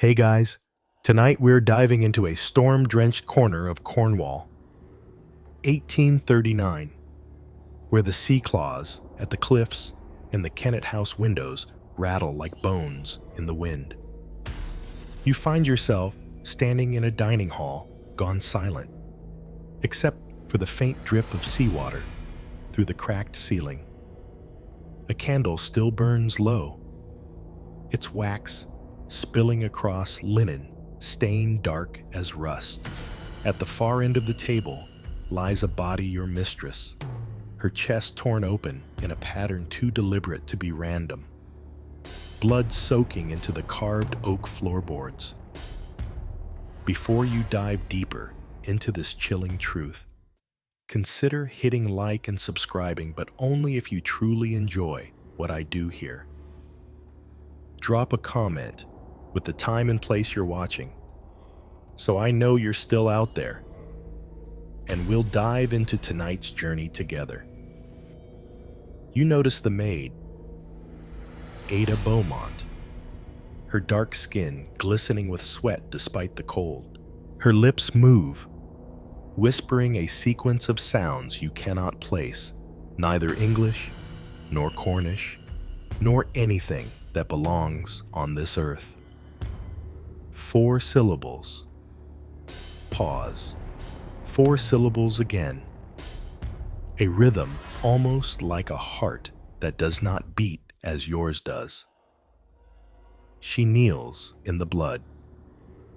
Hey guys, tonight we're diving into a storm-drenched corner of Cornwall, 1839, where the sea claws at the cliffs and the Kennet House windows rattle like bones in the wind. You find yourself standing in a dining hall gone silent, except for the faint drip of seawater through the cracked ceiling. A candle still burns low, its wax spilling across linen stained dark as rust. At the far end of the table lies a body your mistress, her chest torn open in a pattern too deliberate to be random, blood soaking into the carved oak floorboards. Before you dive deeper into this chilling truth, consider hitting like and subscribing, but only if you truly enjoy what I do here. Drop a comment with the time and place you're watching, so I know you're still out there, and we'll dive into tonight's journey together. You notice the maid, Ada Beaumont, her dark skin glistening with sweat despite the cold. Her lips move, whispering a sequence of sounds you cannot place, neither English, nor Cornish, nor anything that belongs on this earth. 4 syllables. Pause. 4 syllables again. A rhythm almost like a heart that does not beat as yours does. She kneels in the blood,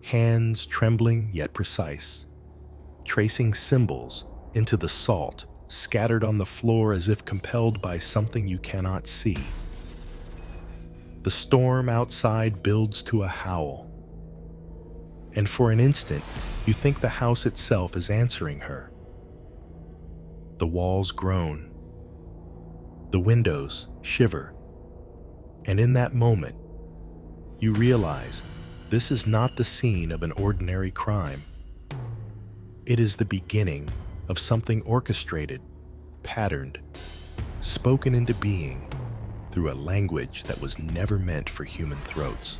hands trembling yet precise, tracing symbols into the salt scattered on the floor as if compelled by something you cannot see. The storm outside builds to a howl, and for an instant, you think the house itself is answering her. The walls groan, the windows shiver, and in that moment, you realize this is not the scene of an ordinary crime. It is the beginning of something orchestrated, patterned, spoken into being through a language that was never meant for human throats.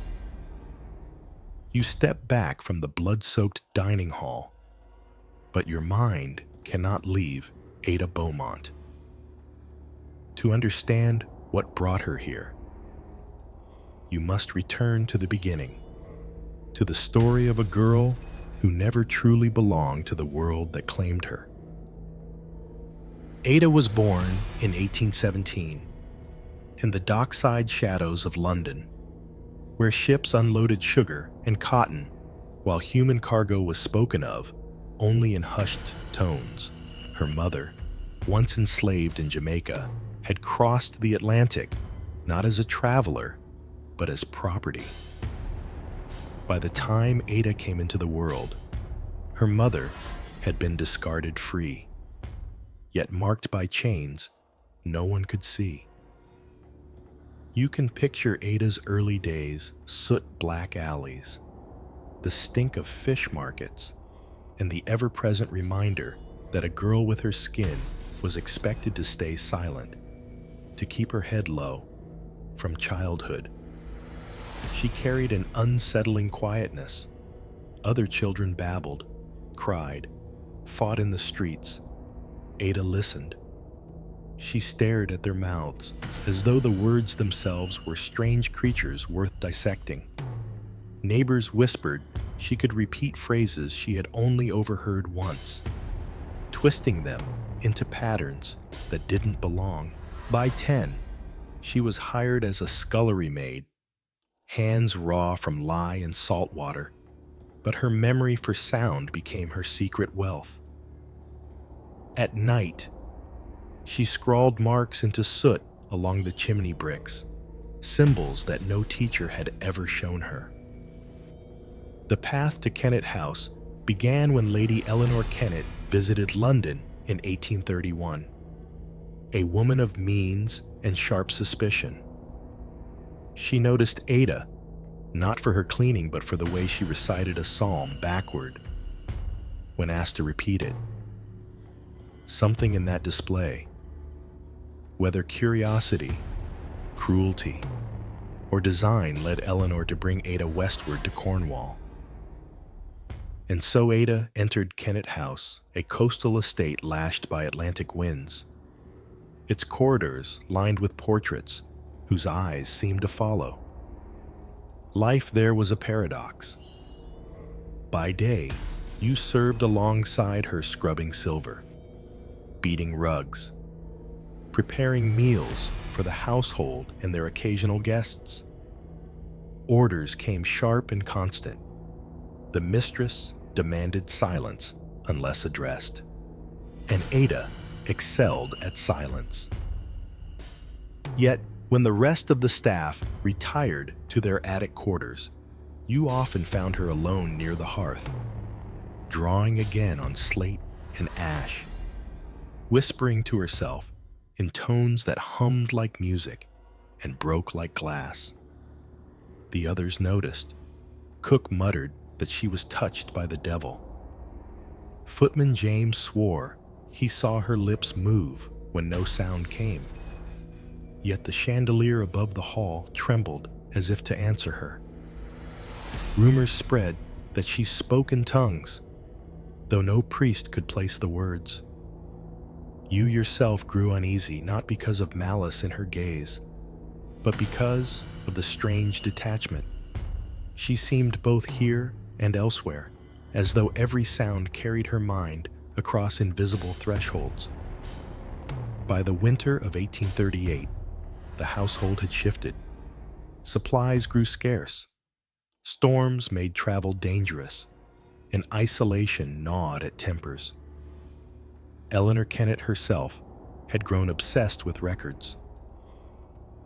You step back from the blood-soaked dining hall, but your mind cannot leave Ada Beaumont. To understand what brought her here, you must return to the beginning, to the story of a girl who never truly belonged to the world that claimed her. Ada was born in 1817 in the dockside shadows of London, where ships unloaded sugar and cotton, while human cargo was spoken of only in hushed tones. Her mother, once enslaved in Jamaica, had crossed the Atlantic not as a traveler, but as property. By the time Ada came into the world, her mother had been discarded free, yet marked by chains no one could see. You can picture Ada's early days, soot-black alleys, the stink of fish markets, and the ever-present reminder that a girl with her skin was expected to stay silent, to keep her head low. From childhood, she carried an unsettling quietness. Other children babbled, cried, fought in the streets. Ada listened. She stared at their mouths, as though the words themselves were strange creatures worth dissecting. Neighbors whispered she could repeat phrases she had only overheard once, twisting them into patterns that didn't belong. By 10, she was hired as a scullery maid, hands raw from lye and salt water, but her memory for sound became her secret wealth. At night, she scrawled marks into soot along the chimney bricks, symbols that no teacher had ever shown her. The path to Kennet House began when Lady Eleanor Kennet visited London in 1831, a woman of means and sharp suspicion. She noticed Ada, not for her cleaning but for the way she recited a psalm backward when asked to repeat it. Something in that display, whether curiosity, cruelty, or design led Eleanor to bring Ada westward to Cornwall. And so Ada entered Kennet House, a coastal estate lashed by Atlantic winds. Its corridors lined with portraits whose eyes seemed to follow. Life there was a paradox. By day, you served alongside her scrubbing silver, beating rugs, preparing meals for the household and their occasional guests. Orders came sharp and constant. The mistress demanded silence unless addressed, and Ada excelled at silence. Yet, when the rest of the staff retired to their attic quarters, you often found her alone near the hearth, drawing again on slate and ash, whispering to herself in tones that hummed like music and broke like glass. The others noticed. Cook muttered that she was touched by the devil. Footman James swore he saw her lips move when no sound came. Yet the chandelier above the hall trembled as if to answer her. Rumors spread that she spoke in tongues, though no priest could place the words. You yourself grew uneasy, not because of malice in her gaze, but because of the strange detachment. She seemed both here and elsewhere, as though every sound carried her mind across invisible thresholds. By the winter of 1838, the household had shifted. Supplies grew scarce. Storms made travel dangerous, and isolation gnawed at tempers. Eleanor Kennet herself had grown obsessed with records.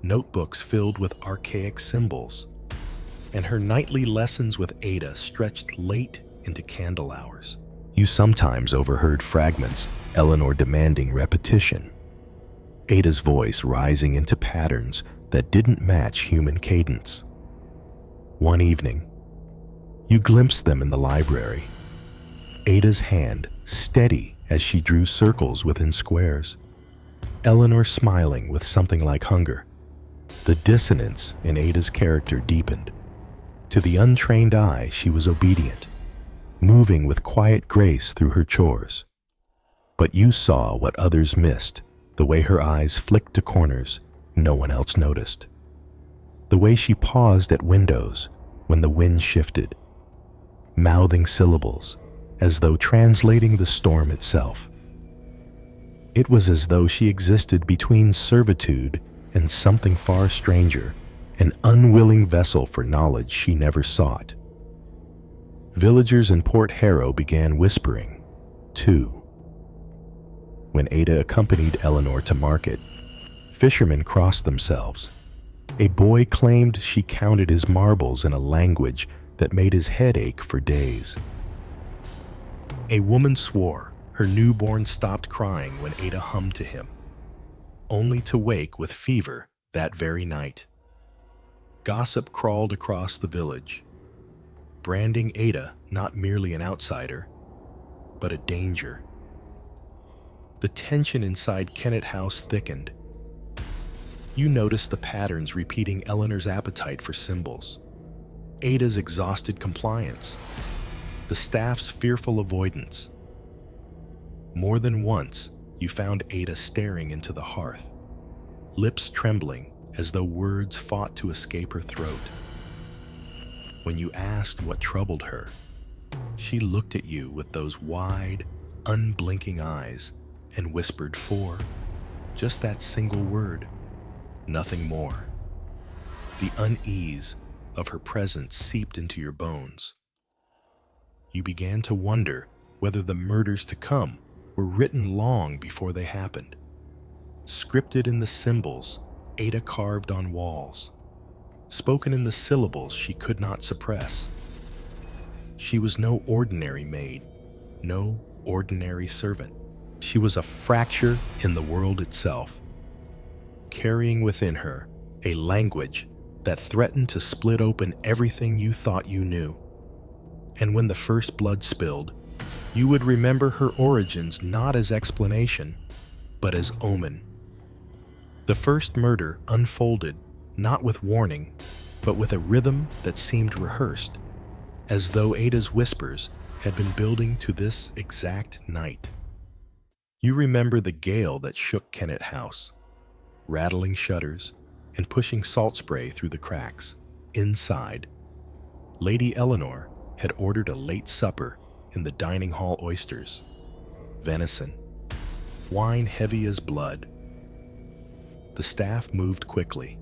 Notebooks filled with archaic symbols, and her nightly lessons with Ada stretched late into candle hours. You sometimes overheard fragments, Eleanor demanding repetition, Ada's voice rising into patterns that didn't match human cadence. One evening, you glimpsed them in the library, Ada's hand steady as she drew circles within squares, Eleanor smiling with something like hunger. The dissonance in Ada's character deepened. To the untrained eye, she was obedient, moving with quiet grace through her chores. But you saw what others missed, the way her eyes flicked to corners no one else noticed, the way she paused at windows when the wind shifted, mouthing syllables as though translating the storm itself. It was as though she existed between servitude and something far stranger, an unwilling vessel for knowledge she never sought. Villagers in Port Harrow began whispering, too. When Ada accompanied Eleanor to market, fishermen crossed themselves. A boy claimed she counted his marbles in a language that made his head ache for days. A woman swore her newborn stopped crying when Ada hummed to him, only to wake with fever that very night. Gossip crawled across the village, branding Ada not merely an outsider, but a danger. The tension inside Kennet House thickened. You noticed the patterns repeating Eleanor's appetite for symbols, Ada's exhausted compliance, the staff's fearful avoidance. More than once, you found Ada staring into the hearth, lips trembling as though words fought to escape her throat. When you asked what troubled her, she looked at you with those wide, unblinking eyes and whispered "for," just that single word, nothing more. The unease of her presence seeped into your bones. You began to wonder whether the murders to come were written long before they happened, scripted in the symbols Ada carved on walls, spoken in the syllables she could not suppress. She was no ordinary maid, no ordinary servant. She was a fracture in the world itself, carrying within her a language that threatened to split open everything you thought you knew. And when the first blood spilled, you would remember her origins not as explanation, but as omen. The first murder unfolded not with warning, but with a rhythm that seemed rehearsed, as though Ada's whispers had been building to this exact night. You remember the gale that shook Kennet House, rattling shutters and pushing salt spray through the cracks. Inside, Lady Eleanor had ordered a late supper in the dining hall: oysters, venison, wine heavy as blood. The staff moved quickly,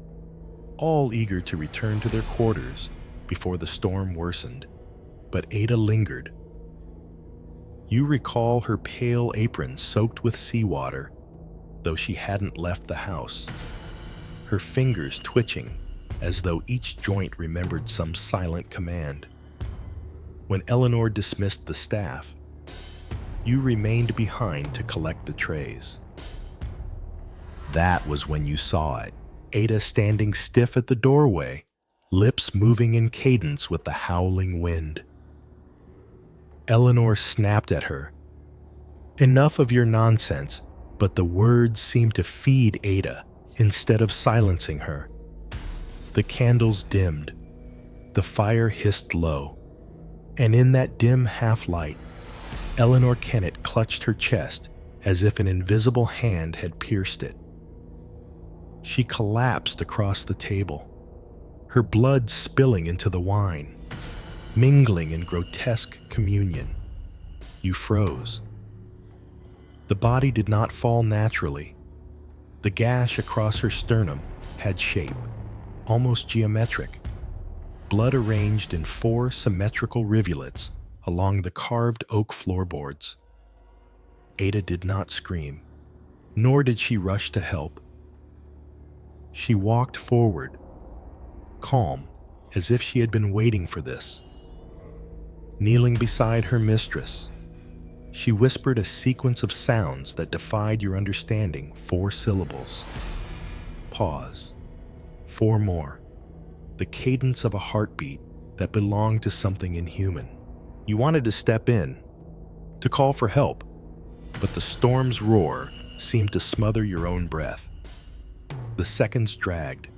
all eager to return to their quarters before the storm worsened, but Ada lingered. You recall her pale apron soaked with seawater, though she hadn't left the house, her fingers twitching as though each joint remembered some silent command. When Eleanor dismissed the staff, you remained behind to collect the trays. That was when you saw it, Ada standing stiff at the doorway, lips moving in cadence with the howling wind. Eleanor snapped at her. Enough of your nonsense, but the words seemed to feed Ada instead of silencing her. The candles dimmed, the fire hissed low, and in that dim half-light, Eleanor Kennet clutched her chest as if an invisible hand had pierced it. She collapsed across the table, her blood spilling into the wine, mingling in grotesque communion. You froze. The body did not fall naturally. The gash across her sternum had shape, almost geometric, blood arranged in 4 symmetrical rivulets along the carved oak floorboards. Ada did not scream, nor did she rush to help. She walked forward, calm, as if she had been waiting for this. Kneeling beside her mistress, she whispered a sequence of sounds that defied your understanding. 4 syllables. Pause. 4 more. The cadence of a heartbeat that belonged to something inhuman. You wanted to step in, to call for help, but the storm's roar seemed to smother your own breath. The seconds dragged.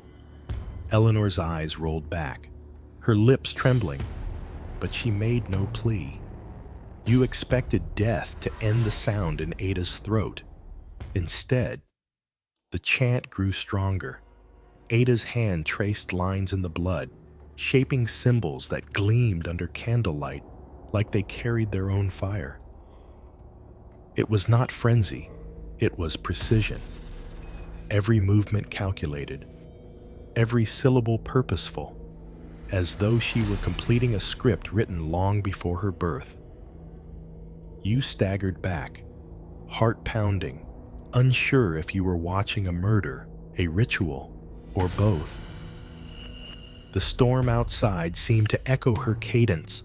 Eleanor's eyes rolled back, her lips trembling, but she made no plea. You expected death to end the sound in Ada's throat. Instead, the chant grew stronger. Ada's hand traced lines in the blood, shaping symbols that gleamed under candlelight like they carried their own fire. It was not frenzy, it was precision. Every movement calculated, every syllable purposeful, as though she were completing a script written long before her birth. You staggered back, heart pounding, unsure if you were watching a murder, a ritual, or both. The storm outside seemed to echo her cadence,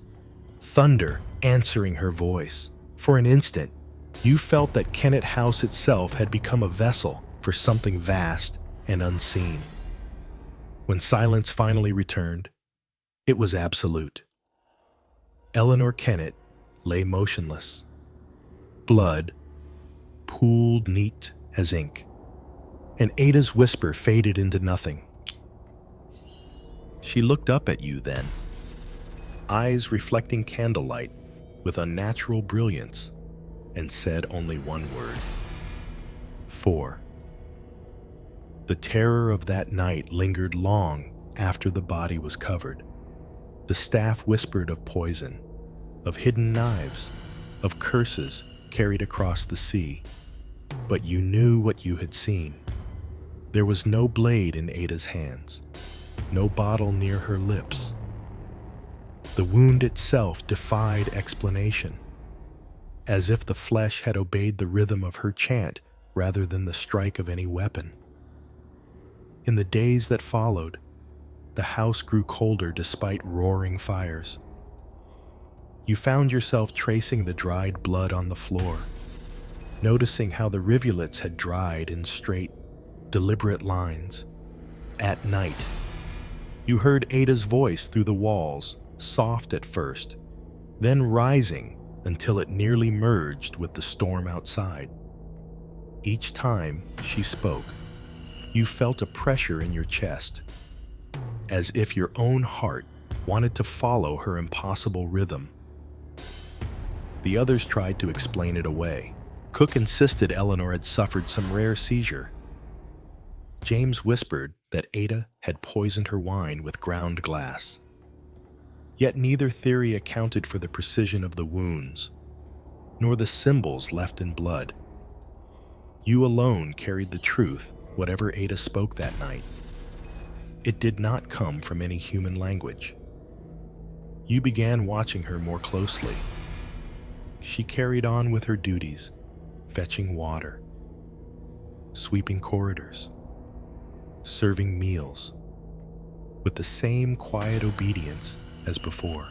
thunder answering her voice. For an instant, you felt that Kennet House itself had become a vessel for something vast and unseen. When silence finally returned, it was absolute. Eleanor Kennet lay motionless. Blood pooled neat as ink, and Ada's whisper faded into nothing. She looked up at you then, eyes reflecting candlelight with unnatural brilliance, and said only one word: 4. The terror of that night lingered long after the body was covered. The staff whispered of poison, of hidden knives, of curses carried across the sea. But you knew what you had seen. There was no blade in Ada's hands, no bottle near her lips. The wound itself defied explanation, as if the flesh had obeyed the rhythm of her chant rather than the strike of any weapon. In the days that followed, the house grew colder despite roaring fires. You found yourself tracing the dried blood on the floor, noticing how the rivulets had dried in straight, deliberate lines. At night, you heard Ada's voice through the walls, soft at first, then rising until it nearly merged with the storm outside. Each time she spoke, you felt a pressure in your chest, as if your own heart wanted to follow her impossible rhythm. The others tried to explain it away. Cook insisted Eleanor had suffered some rare seizure. James whispered that Ada had poisoned her wine with ground glass. Yet neither theory accounted for the precision of the wounds, nor the symbols left in blood. You alone carried the truth, whatever Ada spoke that night. It did not come from any human language. You began watching her more closely. She carried on with her duties, fetching water, sweeping corridors, serving meals, with the same quiet obedience as before.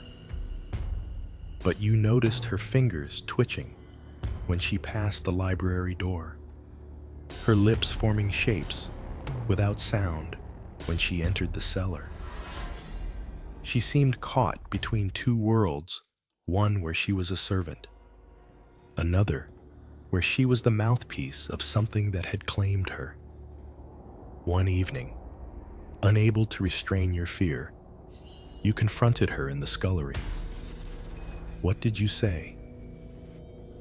But you noticed her fingers twitching when she passed the library door, her lips forming shapes without sound when she entered the cellar. She seemed caught between two worlds, one where she was a servant, another where she was the mouthpiece of something that had claimed her. One evening, unable to restrain your fear, you confronted her in the scullery. What did you say?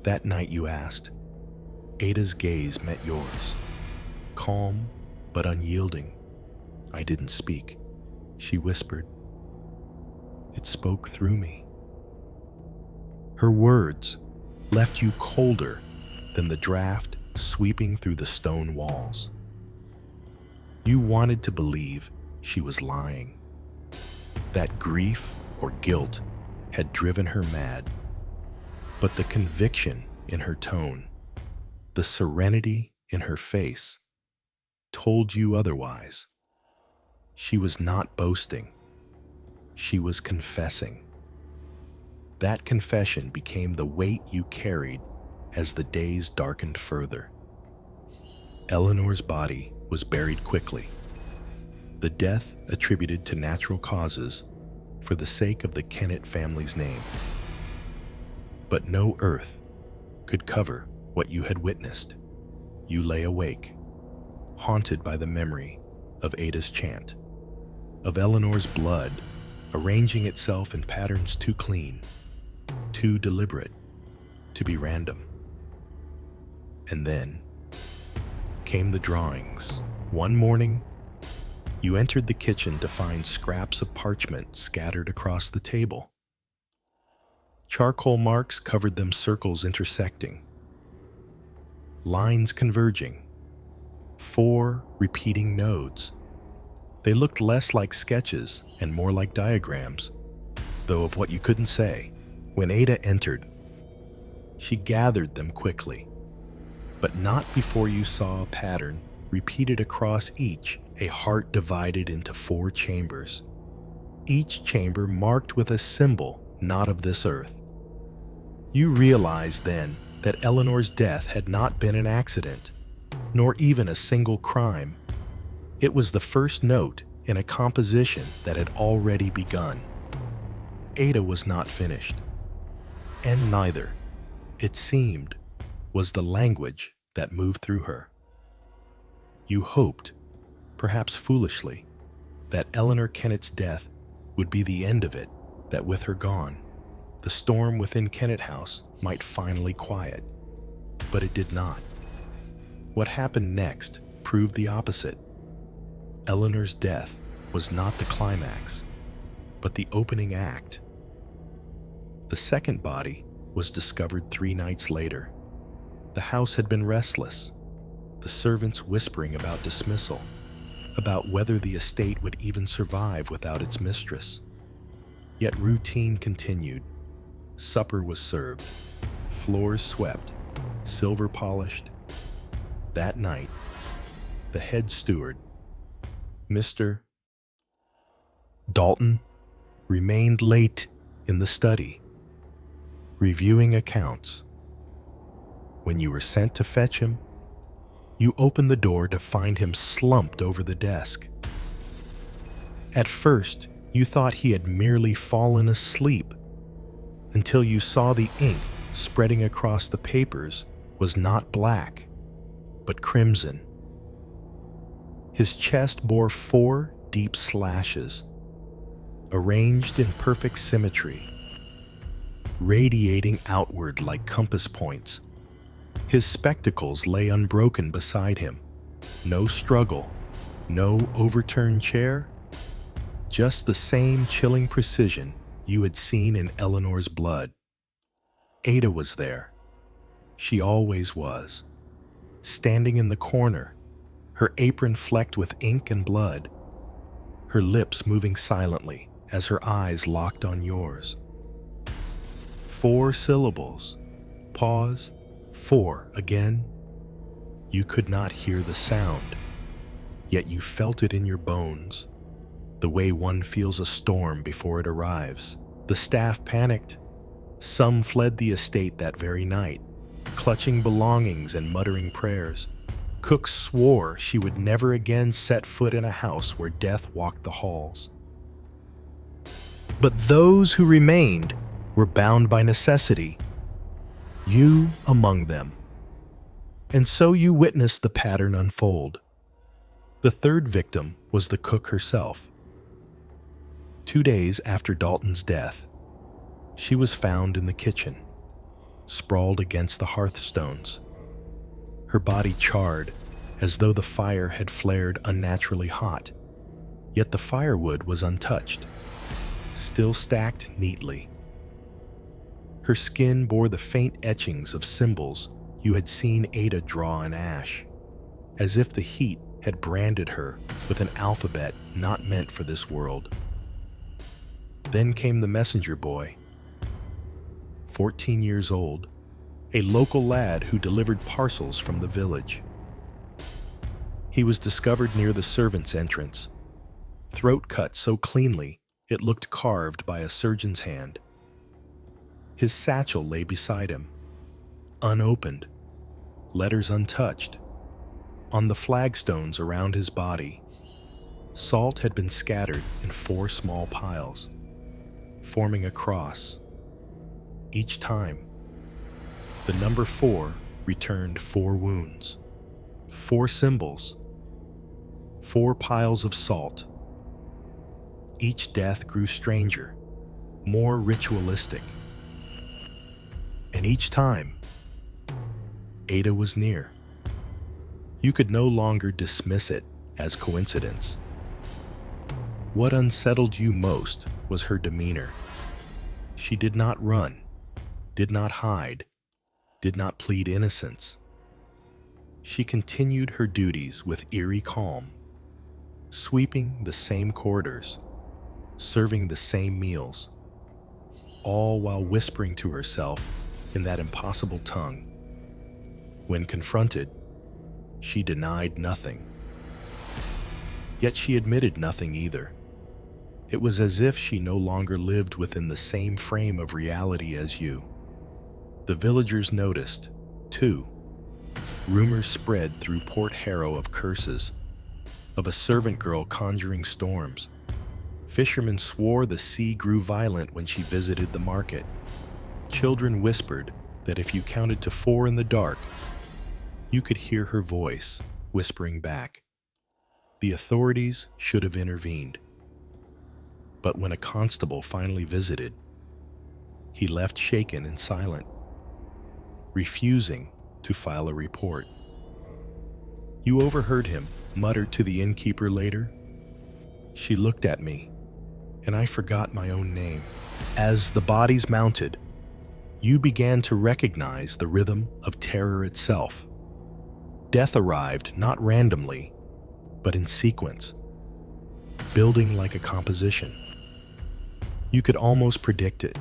That night you asked. Ada's gaze met yours, calm but unyielding. I didn't speak, she whispered. It spoke through me. Her words left you colder than the draft sweeping through the stone walls. You wanted to believe she was lying, that grief or guilt had driven her mad. But the conviction in her tone, the serenity in her face, told you otherwise. She was not boasting. She was confessing. That confession became the weight you carried as the days darkened further. Eleanor's body was buried quickly, the death attributed to natural causes for the sake of the Kennet family's name. But no earth could cover what you had witnessed. You lay awake, haunted by the memory of Ada's chant, of Eleanor's blood arranging itself in patterns too clean, too deliberate to be random. And then came the drawings. One morning, you entered the kitchen to find scraps of parchment scattered across the table. Charcoal marks covered them, circles intersecting, lines converging, 4 repeating nodes. They looked less like sketches and more like diagrams, though of what you couldn't say. When Ada entered, she gathered them quickly, but not before you saw a pattern repeated across each, a heart divided into 4 chambers, each chamber marked with a symbol not of this earth. You realized then that Eleanor's death had not been an accident, nor even a single crime. It was the first note in a composition that had already begun. Ada was not finished, and neither, it seemed, was the language that moved through her. You hoped, perhaps foolishly, that Eleanor Kennet's death would be the end of it, that with her gone, the storm within Kennet House might finally quiet. But it did not. What happened next proved the opposite. Eleanor's death was not the climax, but the opening act. The second body was discovered 3 nights later. The house had been restless, the servants whispering about dismissal, about whether the estate would even survive without its mistress. Yet routine continued. Supper was served, floors swept, silver polished. That night, the head steward, Mr. Dalton, remained late in the study, reviewing accounts. When you were sent to fetch him, you opened the door to find him slumped over the desk. At first, you thought he had merely fallen asleep, until you saw the ink spreading across the papers was not black, but crimson. His chest bore 4 deep slashes, arranged in perfect symmetry, radiating outward like compass points. His spectacles lay unbroken beside him. No struggle, no overturned chair, just the same chilling precision you had seen in Eleanor's blood. Ada was there. She always was. Standing in the corner, her apron flecked with ink and blood, her lips moving silently as her eyes locked on yours. 4 syllables. Pause. 4 again. You could not hear the sound, yet you felt it in your bones, the way one feels a storm before it arrives. The staff panicked. Some fled the estate that very night, clutching belongings and muttering prayers. Cook swore she would never again set foot in a house where death walked the halls. But those who remained were bound by necessity, you among them. And so you witnessed the pattern unfold. The third victim was the cook herself. 2 days after Dalton's death, she was found in the kitchen, sprawled against the hearthstones, her body charred as though the fire had flared unnaturally hot. Yet the firewood was untouched, still stacked neatly. Her skin bore the faint etchings of symbols you had seen Ada draw in ash, as if the heat had branded her with an alphabet not meant for this world. Then came the messenger boy, 14 years old, a local lad who delivered parcels from the village. He was discovered near the servants' entrance, throat cut so cleanly it looked carved by a surgeon's hand. His satchel lay beside him, unopened, letters untouched. On the flagstones around his body, salt had been scattered in 4 small piles, forming a cross. Each time, the number 4 returned 4 wounds, 4 symbols, 4 piles of salt. Each death grew stranger, more ritualistic. And each time, Ada was near. You could no longer dismiss it as coincidence. What unsettled you most was her demeanor. She did not run, did not hide, did not plead innocence. She continued her duties with eerie calm, sweeping the same corridors, serving the same meals, all while whispering to herself in that impossible tongue. When confronted, she denied nothing. Yet she admitted nothing either. It was as if she no longer lived within the same frame of reality as you. The villagers noticed, too. Rumors spread through Port Harrow of curses, of a servant girl conjuring storms. Fishermen swore the sea grew violent when she visited the market. Children whispered that if you counted to 4 in the dark, you could hear her voice whispering back. The authorities should have intervened. But when a constable finally visited, he left shaken and silent, refusing to file a report. You overheard him mutter to the innkeeper later, "She looked at me, and I forgot my own name." As the bodies mounted, you began to recognize the rhythm of terror itself. Death arrived not randomly, but in sequence, building like a composition. You could almost predict it.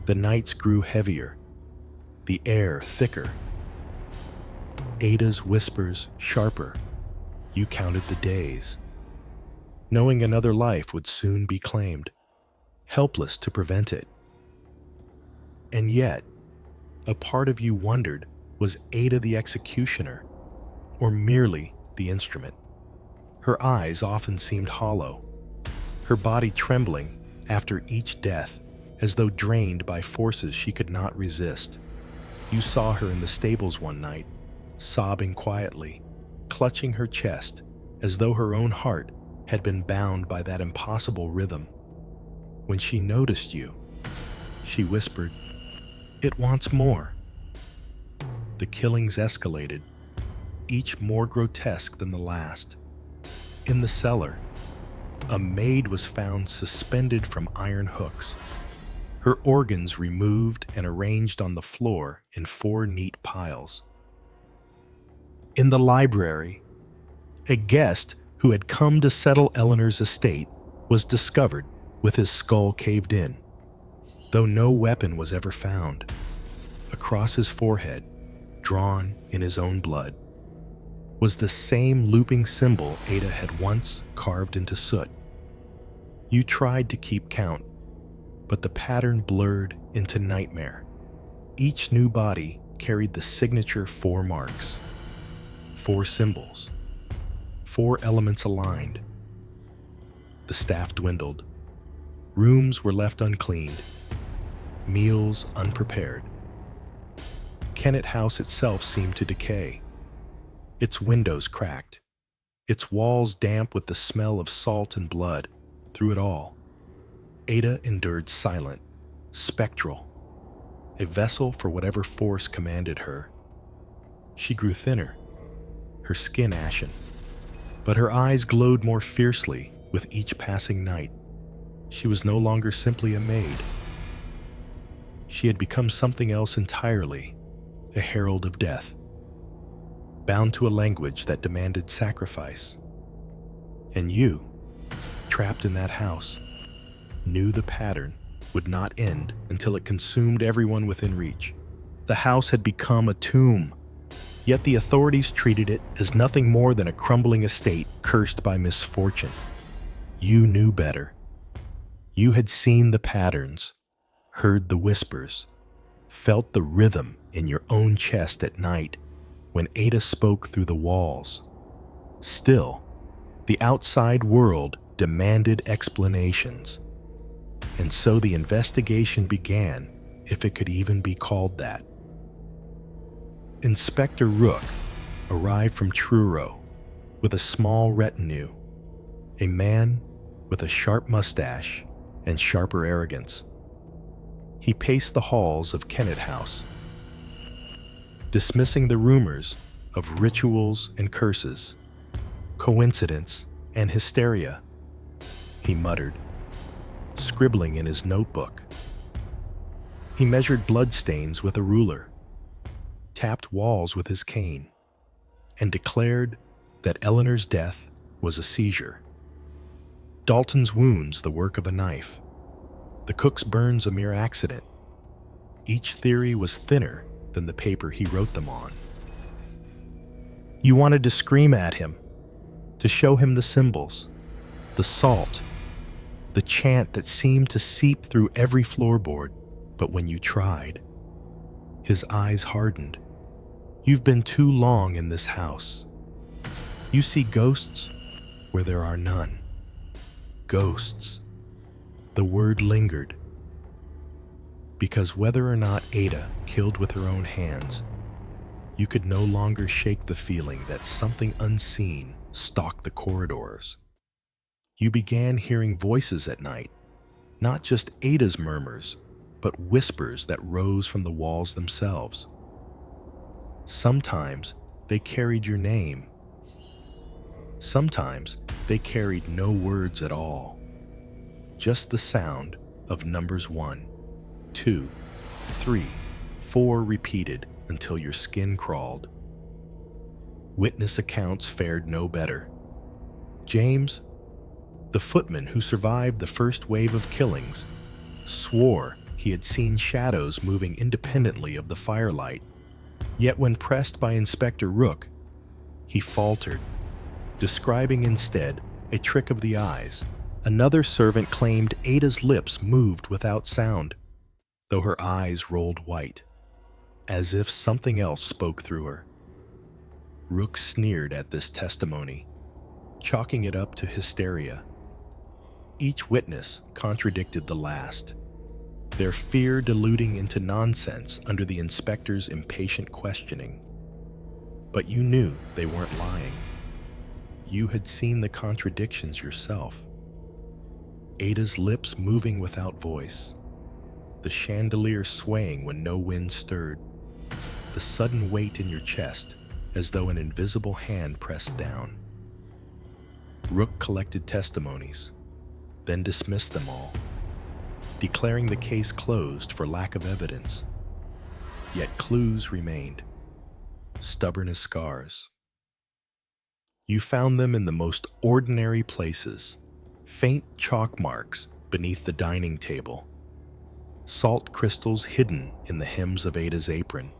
The nights grew heavier, the air thicker, Ada's whispers sharper. You counted the days, knowing another life would soon be claimed, helpless to prevent it. And yet, a part of you wondered, was Ada the executioner, or merely the instrument? Her eyes often seemed hollow, her body trembling after each death, as though drained by forces she could not resist. You saw her in the stables one night, sobbing quietly, clutching her chest, as though her own heart had been bound by that impossible rhythm. When she noticed you, she whispered, "It wants more." The killings escalated, each more grotesque than the last. In the cellar, a maid was found suspended from iron hooks, her organs removed and arranged on the floor in 4 neat piles. In the library, a guest who had come to settle Eleanor's estate was discovered with his skull caved in, though no weapon was ever found. Across his forehead, drawn in his own blood, was the same looping symbol Ada had once carved into soot. You tried to keep count, but the pattern blurred into nightmare. Each new body carried the signature 4 marks, 4 symbols, 4 elements aligned. The staff dwindled. Rooms were left uncleaned, meals unprepared. Kennet House itself seemed to decay, its windows cracked, its walls damp with the smell of salt and blood. Through it all, Ada endured silent, spectral, a vessel for whatever force commanded her. She grew thinner, her skin ashen, but her eyes glowed more fiercely with each passing night. She was no longer simply a maid. She had become something else entirely, a herald of death, bound to a language that demanded sacrifice. And you, trapped in that house, knew the pattern would not end until it consumed everyone within reach. The house had become a tomb, yet the authorities treated it as nothing more than a crumbling estate cursed by misfortune. You knew better. You had seen the patterns, heard the whispers, felt the rhythm in your own chest at night when Ada spoke through the walls. Still, the outside world demanded explanations, and so the investigation began, if it could even be called that. Inspector Rook arrived from Truro with a small retinue, a man with a sharp mustache and sharper arrogance. He paced the halls of Kennet House, dismissing the rumors of rituals and curses, coincidence and hysteria. He muttered, scribbling in his notebook. He measured bloodstains with a ruler, tapped walls with his cane, and declared that Eleanor's death was a seizure, Dalton's wounds the work of a knife, the cook's burns a mere accident. Each theory was thinner than the paper he wrote them on. You wanted to scream at him, to show him the symbols, the salt, the chant that seemed to seep through every floorboard, but when you tried, his eyes hardened. You've been too long in this house. You see ghosts where there are none. Ghosts. The word lingered, because whether or not Ada killed with her own hands, you could no longer shake the feeling that something unseen stalked the corridors. You began hearing voices at night, not just Ada's murmurs, but whispers that rose from the walls themselves. Sometimes they carried your name. Sometimes they carried no words at all, just the sound of numbers 1, 2, 3, 4 repeated until your skin crawled. Witness accounts fared no better. James, the footman who survived the first wave of killings, swore he had seen shadows moving independently of the firelight. Yet when pressed by Inspector Rook, he faltered, describing instead a trick of the eyes. Another servant claimed Ada's lips moved without sound, though her eyes rolled white, as if something else spoke through her. Rook sneered at this testimony, chalking it up to hysteria. Each witness contradicted the last, their fear diluting into nonsense under the inspector's impatient questioning. But you knew they weren't lying. you had seen the contradictions yourself. Ada's lips moving without voice, the chandelier swaying when no wind stirred, the sudden weight in your chest as though an invisible hand pressed down. Rook collected testimonies, then dismissed them all, declaring the case closed for lack of evidence. Yet clues remained, stubborn as scars. You found them in the most ordinary places, faint chalk marks beneath the dining table, salt crystals hidden in the hems of Ada's apron,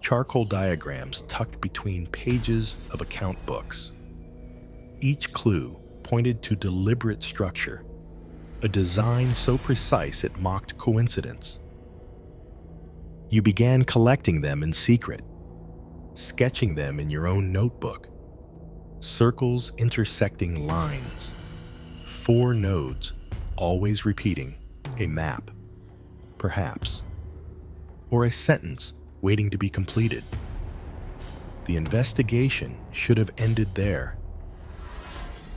charcoal diagrams tucked between pages of account books. Each clue pointed to deliberate structure, a design so precise it mocked coincidence. You began collecting them in secret, sketching them in your own notebook. Circles intersecting lines, 4 nodes always repeating, a map, perhaps, or a sentence waiting to be completed. The investigation should have ended there,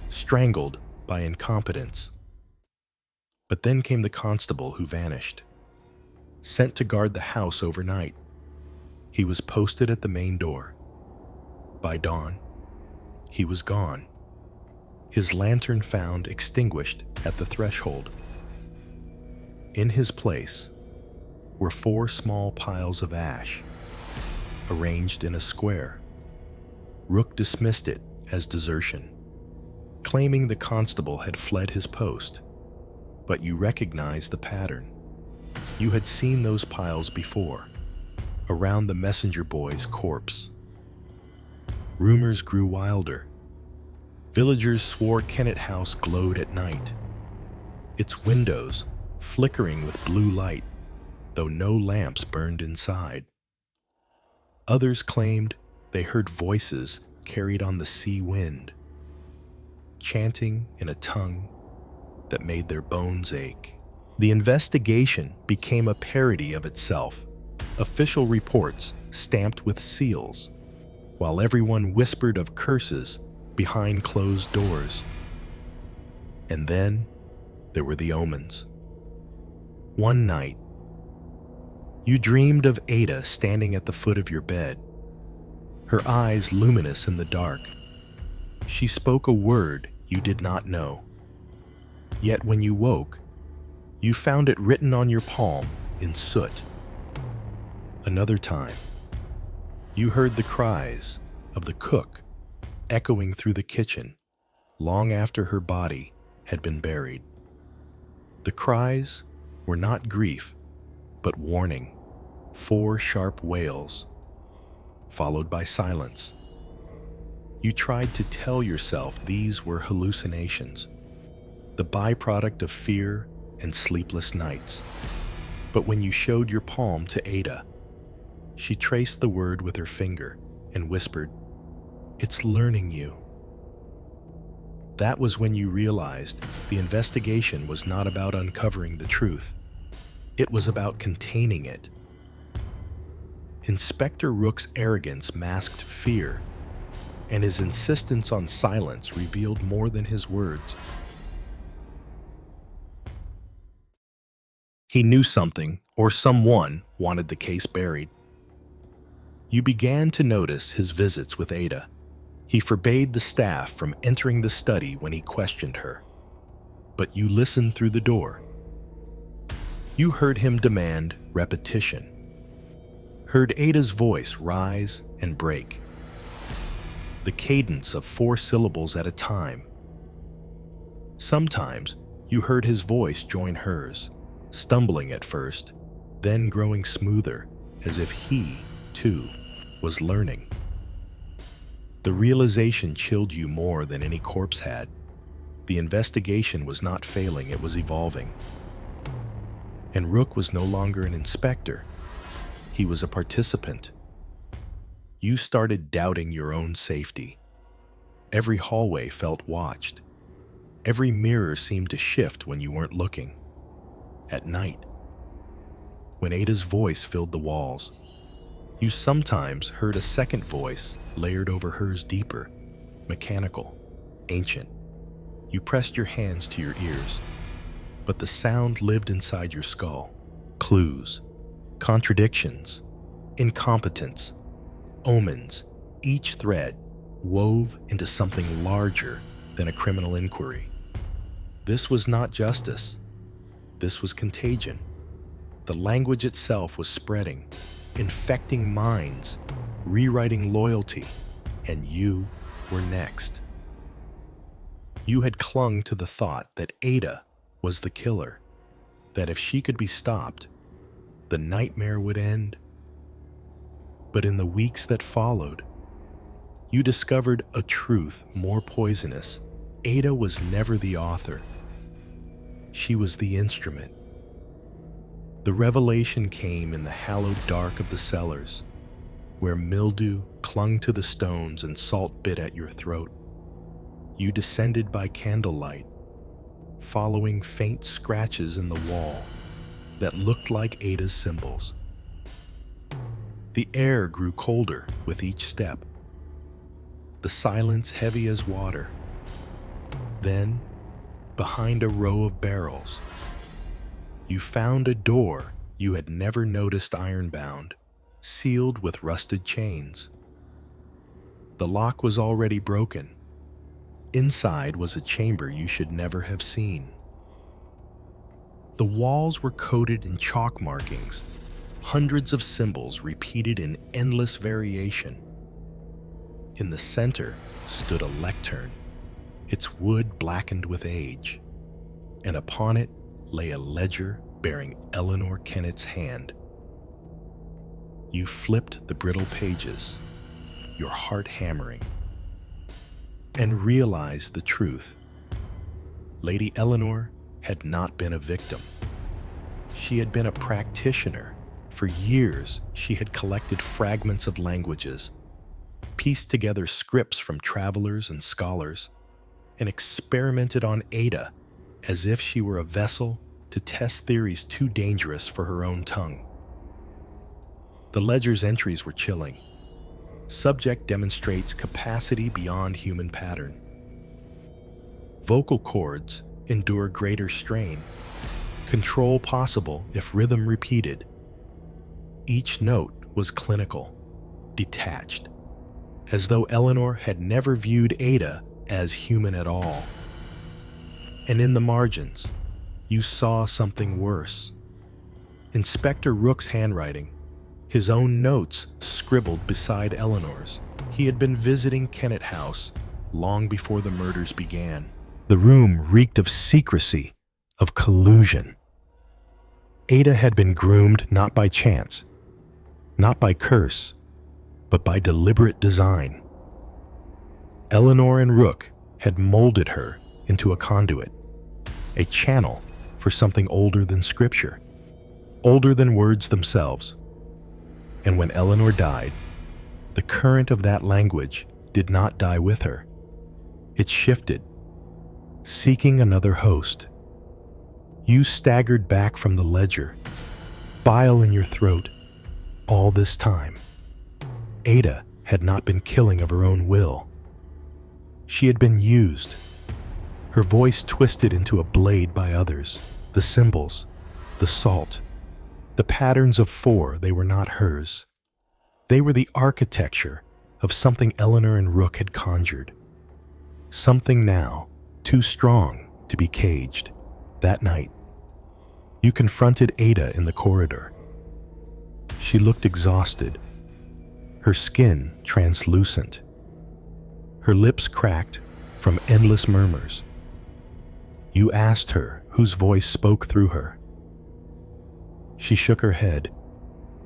strangled by incompetence. But then came the constable who vanished, sent to guard the house overnight. He was posted at the main door. By dawn, he was gone, his lantern found extinguished at the threshold. In his place were 4 small piles of ash, arranged in a square. Rook dismissed it as desertion, claiming the constable had fled his post. But you recognized the pattern. You had seen those piles before, around the messenger boy's corpse. Rumors grew wilder. Villagers swore Kennet House glowed at night, its windows flickering with blue light, though no lamps burned inside. Others claimed they heard voices carried on the sea wind, chanting in a tongue that made their bones ache. The investigation became a parody of itself, official reports stamped with seals, while everyone whispered of curses behind closed doors. And then there were the omens. One night, you dreamed of Ada standing at the foot of your bed, her eyes luminous in the dark. She spoke a word you did not know. Yet when you woke, you found it written on your palm in soot. Another time, you heard the cries of the cook echoing through the kitchen long after her body had been buried. The cries were not grief, but warning, 4 sharp wails, followed by silence. You tried to tell yourself these were hallucinations, the byproduct of fear and sleepless nights. But when you showed your palm to Ada, she traced the word with her finger and whispered, "It's learning you." That was when you realized the investigation was not about uncovering the truth. It was about containing it. Inspector Rook's arrogance masked fear, and his insistence on silence revealed more than his words. He knew something, or someone, wanted the case buried. You began to notice his visits with Ada. He forbade the staff from entering the study when he questioned her. But you listened through the door. You heard him demand repetition, heard Ada's voice rise and break, the cadence of 4 syllables at a time. Sometimes you heard his voice join hers, stumbling at first, then growing smoother, as if he, too, was learning. The realization chilled you more than any corpse had. The investigation was not failing, it was evolving. And Rook was no longer an inspector. He was a participant. You started doubting your own safety. Every hallway felt watched. Every mirror seemed to shift when you weren't looking. At night, when Ada's voice filled the walls, you sometimes heard a second voice layered over hers deeper, mechanical, ancient. You pressed your hands to your ears, but the sound lived inside your skull. Clues, contradictions, incompetence, omens, each thread wove into something larger than a criminal inquiry. This was not justice. This was contagion. The language itself was spreading, infecting minds, rewriting loyalty, and you were next. You had clung to the thought that Ada was the killer, that if she could be stopped, the nightmare would end. But in the weeks that followed, you discovered a truth more poisonous. Ada was never the author. She was the instrument. The revelation came in the hallowed dark of the cellars, where mildew clung to the stones and salt bit at your throat. You descended by candlelight, following faint scratches in the wall that looked like Ada's symbols. The air grew colder with each step, the silence heavy as water. Then, behind a row of barrels, you found a door you had never noticed ironbound, sealed with rusted chains. The lock was already broken. Inside was a chamber you should never have seen. The walls were coated in chalk markings, hundreds of symbols repeated in endless variation. In the center stood a lectern, its wood blackened with age, and upon it lay a ledger bearing Eleanor Kennet's hand. You flipped the brittle pages, your heart hammering, and realized the truth. Lady Eleanor had not been a victim. She had been a practitioner. For years, she had collected fragments of languages, pieced together scripts from travelers and scholars, and experimented on Ada as if she were a vessel to test theories too dangerous for her own tongue. The ledger's entries were chilling. Subject demonstrates capacity beyond human pattern. Vocal cords endure greater strain. Control possible if rhythm repeated. Each note was clinical, detached, as though Eleanor had never viewed Ada as human at all. And in the margins, you saw something worse. Inspector Rook's handwriting, his own notes scribbled beside Eleanor's. He had been visiting Kennet House long before the murders began. The room reeked of secrecy, of collusion. Ada had been groomed not by chance, not by curse, but by deliberate design. Eleanor and Rook had molded her into a conduit, a channel for something older than scripture, older than words themselves. And when Eleanor died, the current of that language did not die with her. It shifted, seeking another host. You staggered back from the ledger, bile in your throat. All this time, Ada had not been killing of her own will. She had been used, her voice twisted into a blade by others. The symbols, the salt, the patterns of four, they were not hers. They were the architecture of something Eleanor and Rook had conjured. Something now too strong to be caged. That night, you confronted Ada in the corridor. She looked exhausted, her skin translucent, her lips cracked from endless murmurs. You asked her whose voice spoke through her. She shook her head,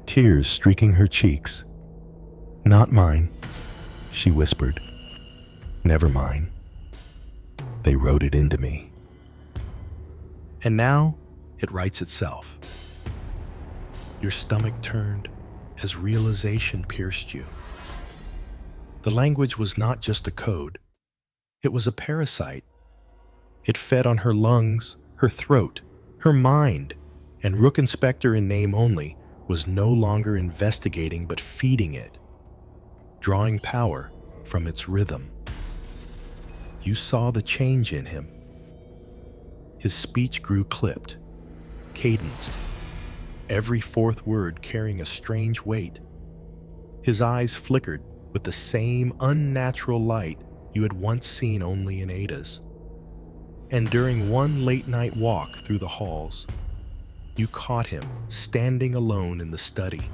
tears streaking her cheeks. "Not mine," she whispered. "Never mine. They wrote it into me." And now it writes itself. Your stomach turned as realization pierced you. The language was not just a code. It was a parasite. It fed on her lungs, her throat, her mind, and Rook Inspector in name only was no longer investigating but feeding it, drawing power from its rhythm. You saw the change in him. His speech grew clipped, cadenced, every fourth word carrying a strange weight. His eyes flickered with the same unnatural light you had once seen only in Ada's. And during one late-night walk through the halls, you caught him standing alone in the study,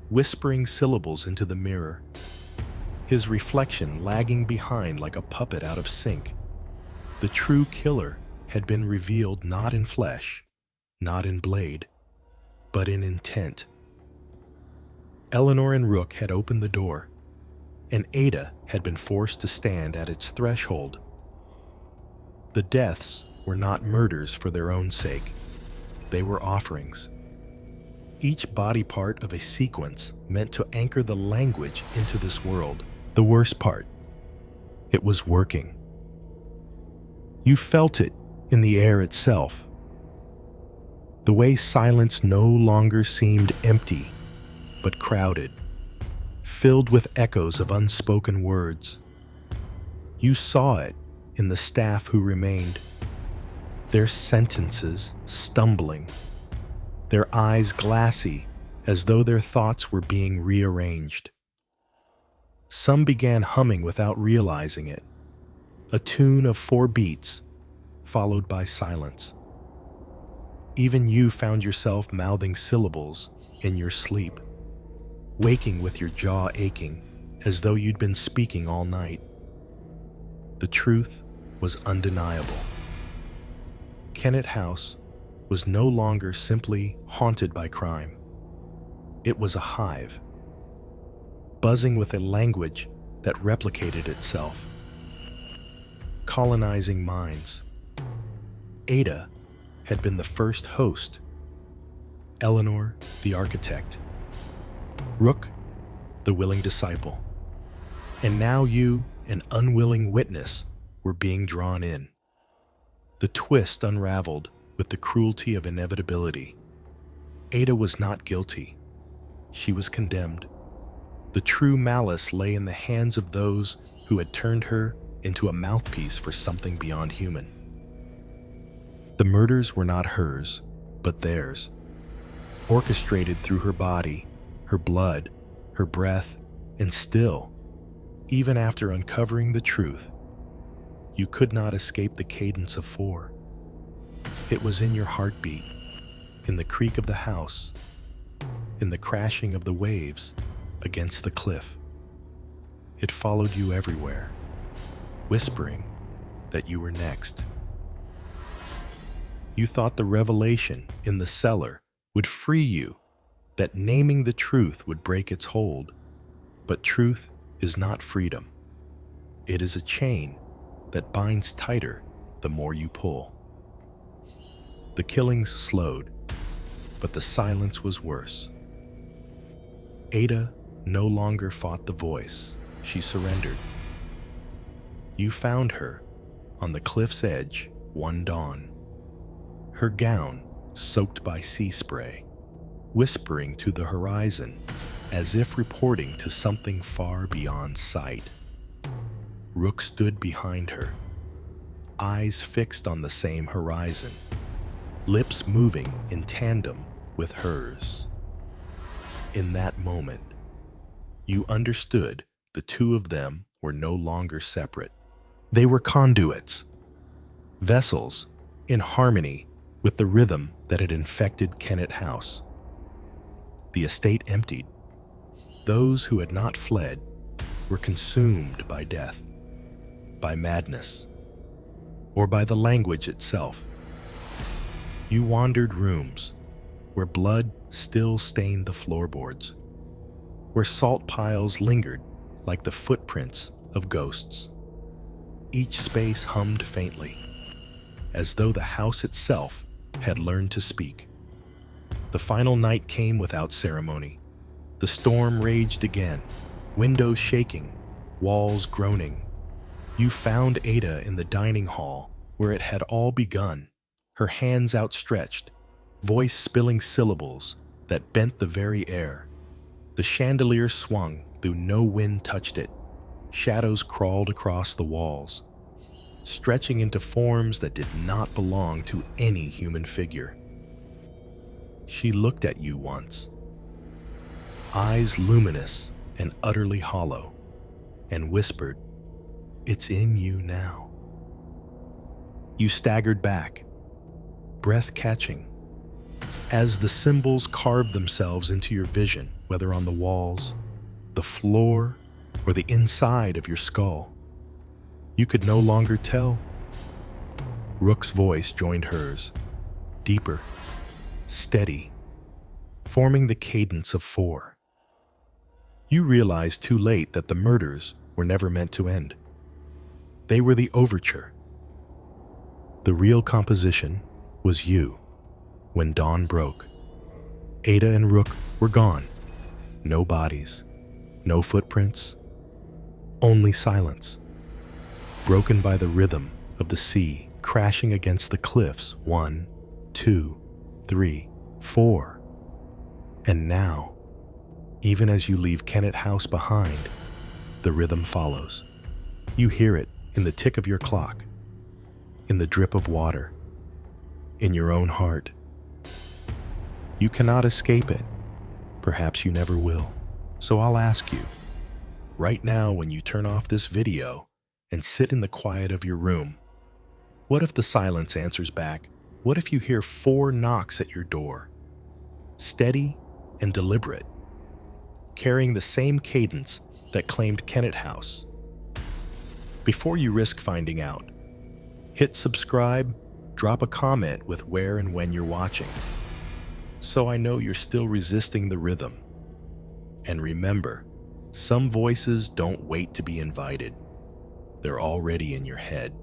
whispering syllables into the mirror, his reflection lagging behind like a puppet out of sync. The true killer had been revealed not in flesh, not in blade, but in intent. Eleanor and Rook had opened the door, and Ada had been forced to stand at its threshold. The deaths were not murders for their own sake. They were offerings. Each body part of a sequence meant to anchor the language into this world. The worst part, it was working. You felt it in the air itself. The way silence no longer seemed empty, but crowded, filled with echoes of unspoken words. You saw it in the staff who remained, their sentences stumbling, their eyes glassy as though their thoughts were being rearranged. Some began humming without realizing it, a tune of 4 beats, followed by silence. Even you found yourself mouthing syllables in your sleep, waking with your jaw aching as though you'd been speaking all night. The truth was undeniable. Kennet House was no longer simply haunted by crime. It was a hive, buzzing with a language that replicated itself, colonizing minds. Ada had been the first host, Eleanor the architect, Rook the willing disciple, and now you, an unwilling witness, were being drawn in. The twist unraveled with the cruelty of inevitability. Ada was not guilty. She was condemned. The true malice lay in the hands of those who had turned her into a mouthpiece for something beyond human. The murders were not hers, but theirs, orchestrated through her body, her blood, her breath, and still, even after uncovering the truth, you could not escape the cadence of 4. It was in your heartbeat, in the creak of the house, in the crashing of the waves against the cliff. It followed you everywhere, whispering that you were next. You thought the revelation in the cellar would free you, that naming the truth would break its hold. But truth is not freedom. It is a chain that binds tighter the more you pull. The killings slowed, but the silence was worse. Ada no longer fought the voice. She surrendered. You found her on the cliff's edge one dawn, her gown soaked by sea spray, whispering to the horizon as if reporting to something far beyond sight. Rook stood behind her, eyes fixed on the same horizon, lips moving in tandem with hers. In that moment, you understood the two of them were no longer separate. They were conduits, vessels in harmony with the rhythm that had infected Kennet House. The estate emptied. Those who had not fled were consumed by death, by madness, or by the language itself. You wandered rooms where blood still stained the floorboards, where salt piles lingered like the footprints of ghosts. Each space hummed faintly, as though the house itself had learned to speak. The final night came without ceremony. The storm raged again, windows shaking, walls groaning. You found Ada in the dining hall where it had all begun, her hands outstretched, voice spilling syllables that bent the very air. The chandelier swung, though no wind touched it. Shadows crawled across the walls. stretching into forms that did not belong to any human figure. She looked at you once, eyes luminous and utterly hollow, and whispered, "It's in you now." You staggered back, breath catching, as the symbols carved themselves into your vision, whether on the walls, the floor, or the inside of your skull. You could no longer tell. Rook's voice joined hers, deeper, steady, forming the cadence of 4. You realized too late that the murders were never meant to end. They were the overture. The real composition was you. When dawn broke, Ada and Rook were gone. No bodies, no footprints, only silence, broken by the rhythm of the sea crashing against the cliffs. 1, 2, 3, 4. And now, even as you leave Kennet House behind, the rhythm follows. You hear it in the tick of your clock, in the drip of water, in your own heart. You cannot escape it. Perhaps you never will. So I'll ask you, right now when you turn off this video and sit in the quiet of your room, what if the silence answers back? What if you hear 4 knocks at your door, steady and deliberate, carrying the same cadence that claimed Kennet House? Before you risk finding out, hit subscribe, drop a comment with where and when you're watching, so I know you're still resisting the rhythm. And remember, some voices don't wait to be invited. They're already in your head.